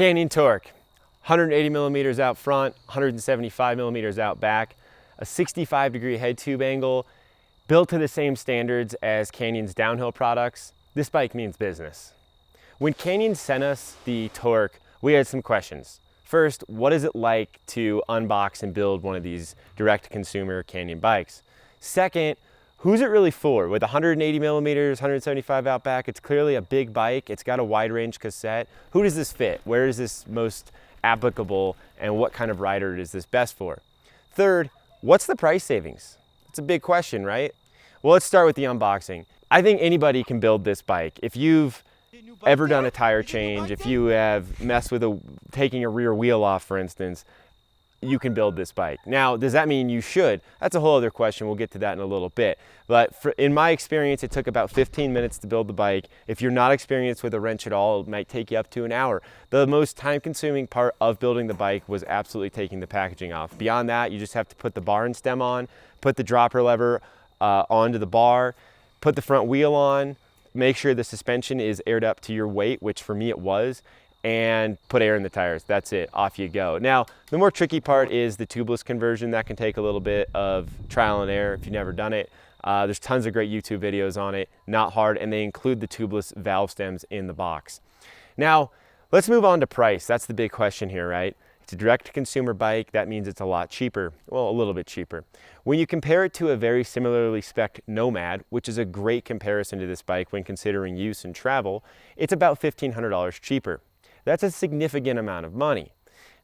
Canyon torque, 180 millimeters out front, 175 millimeters out back, a 65-degree head tube angle, built to the same standards as Canyon's downhill products. This bike means business. When Canyon sent us the torque, we had some questions. First, what is it like to unbox and build one of these direct-to-consumer Canyon bikes? Second, who's it really for? With 180 millimeters, 175 out back, it's clearly a big bike. It's got a wide range cassette. Who does this fit? Where is this most applicable, and what kind of rider is this best for? Third, what's the price savings? It's a big question, right? Well, let's start with the unboxing. I think anybody can build this bike. If you've ever done a tire change, if you have messed with taking a rear wheel off, for instance, you can build this bike. Now, does that mean you should? That's a whole other question. We'll get to that in a little bit. But in my experience, it took about 15 minutes to build the bike. If you're not experienced with a wrench at all, it might take you up to an hour. The most time-consuming part of building the bike was absolutely taking the packaging off. Beyond that, you just have to put the bar and stem on, put the dropper lever onto the bar, put the front wheel on, make sure the suspension is aired up to your weight, which for me it was, and put air in the tires. That's it, off you go. Now, the more tricky part is the tubeless conversion. That can take a little bit of trial and error if you've never done it. There's tons of great YouTube videos on it, not hard, and they include the tubeless valve stems in the box. Now, let's move on to price. That's the big question here, right? It's a direct-to-consumer bike. That means it's a lot cheaper, well, a little bit cheaper. When you compare it to a very similarly spec'd Nomad, which is a great comparison to this bike when considering use and travel, it's about $1,500 cheaper. That's a significant amount of money.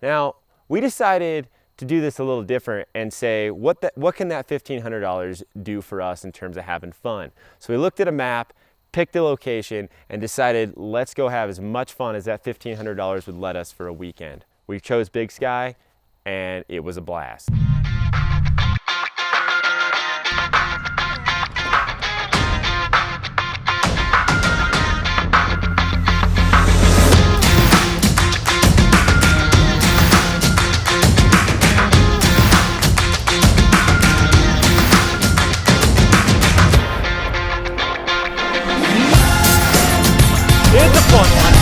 Now, we decided to do this a little different and say, what can that $1,500 do for us in terms of having fun? So we looked at a map, picked a location, and decided, let's go have as much fun as that $1,500 would let us for a weekend. We chose Big Sky, and it was a blast. It's a fun one.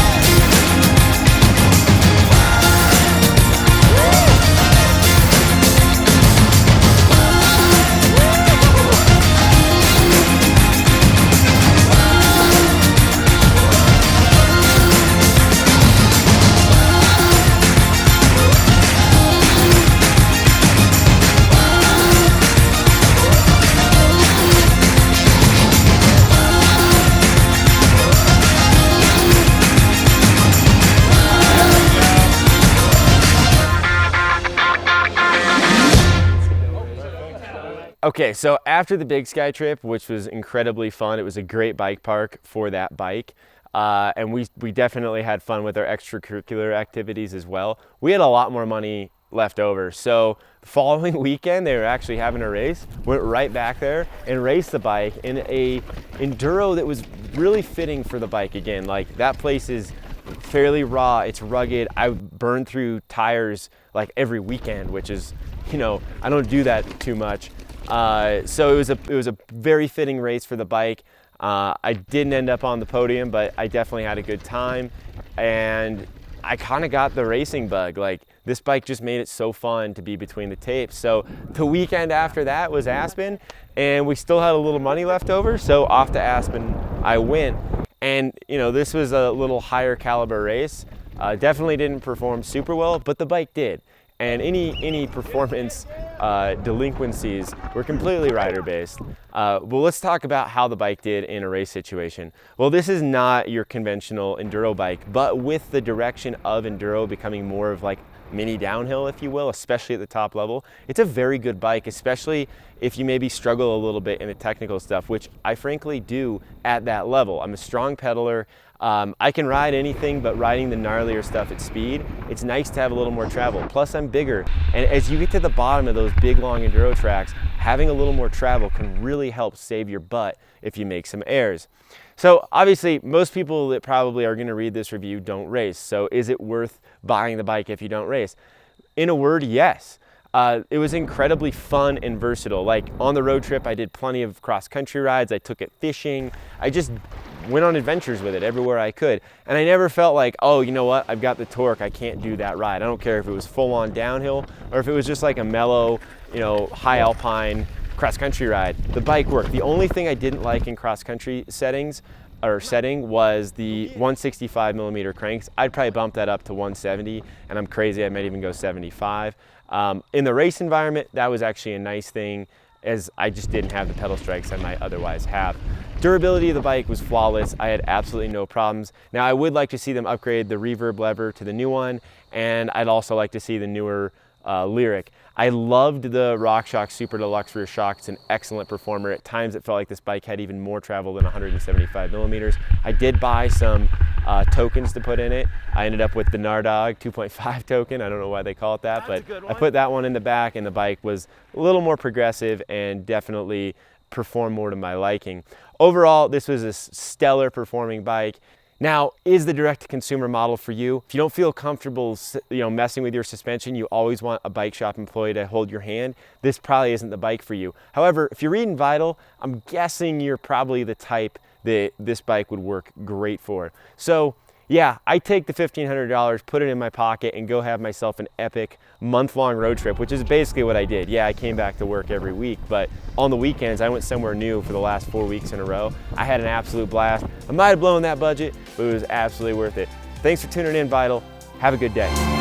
Okay, so after the Big Sky trip, which was incredibly fun, it was a great bike park for that bike, and we definitely had fun with our extracurricular activities as well. We had a lot more money left over, so the following weekend they were actually having a race. Went right back there and raced the bike in a enduro that was really fitting for the bike again. Like, that place is fairly raw, it's rugged. I burn through tires like every weekend, which is, you know, I don't do that too much. So it was a very fitting race for the bike. I didn't end up on the podium, but I definitely had a good time, and I kind of got the racing bug. Like, this bike just made it so fun to be between the tapes. So the weekend after that was Aspen, and we still had a little money left over, so off to Aspen I went. And you know, this was a little higher caliber race. Definitely didn't perform super well, but the bike did. And any performance delinquencies were completely rider-based. Well, let's talk about how the bike did in a race situation. Well, this is not your conventional enduro bike, but with the direction of enduro becoming more of like mini downhill, if you will, especially at the top level, it's a very good bike, especially if you maybe struggle a little bit in the technical stuff, which I frankly do at that level. I'm a strong pedaler. I can ride anything, but riding the gnarlier stuff at speed, it's nice to have a little more travel. Plus, I'm bigger, and as you get to the bottom of those big, long enduro tracks, having a little more travel can really help save your butt if you make some errors. So obviously, most people that probably are going to read this review don't race. So is it worth buying the bike if you don't race? In a word, yes. It was incredibly fun and versatile. Like, on the road trip, I did plenty of cross-country rides. I took it fishing. I just went on adventures with it everywhere I could. And I never felt like, oh, you know what, I've got the torque, I can't do that ride. I don't care if it was full on downhill or if it was just like a mellow, you know, high alpine cross country ride. The bike worked. The only thing I didn't like in cross country setting was the 165 millimeter cranks. I'd probably bump that up to 170, and I'm crazy, I might even go 75. In the race environment, that was actually a nice thing, as I just didn't have the pedal strikes I might otherwise have. Durability of the bike was flawless. I had absolutely no problems. Now I would like to see them upgrade the reverb lever to the new one, and I'd also like to see the newer Lyric. I loved the RockShox Super Deluxe rear shock. It's an excellent performer. At times it felt like this bike had even more travel than 175 millimeters. I did buy some tokens to put in it. I ended up with the Nardog 2.5 token. I don't know why they call it that, but I put that one in the back, and the bike was a little more progressive and definitely performed more to my liking. Overall, this was a stellar performing bike. Now, is the direct-to-consumer model for you? If you don't feel comfortable, messing with your suspension, you always want a bike shop employee to hold your hand, this probably isn't the bike for you. However, if you're reading Vital, I'm guessing you're probably the type that this bike would work great for. So yeah, I take the $1,500, put it in my pocket, and go have myself an epic month-long road trip, which is basically what I did. Yeah, I came back to work every week, but on the weekends, I went somewhere new for the last 4 weeks in a row. I had an absolute blast. I might have blown that budget, but it was absolutely worth it. Thanks for tuning in, Vital. Have a good day.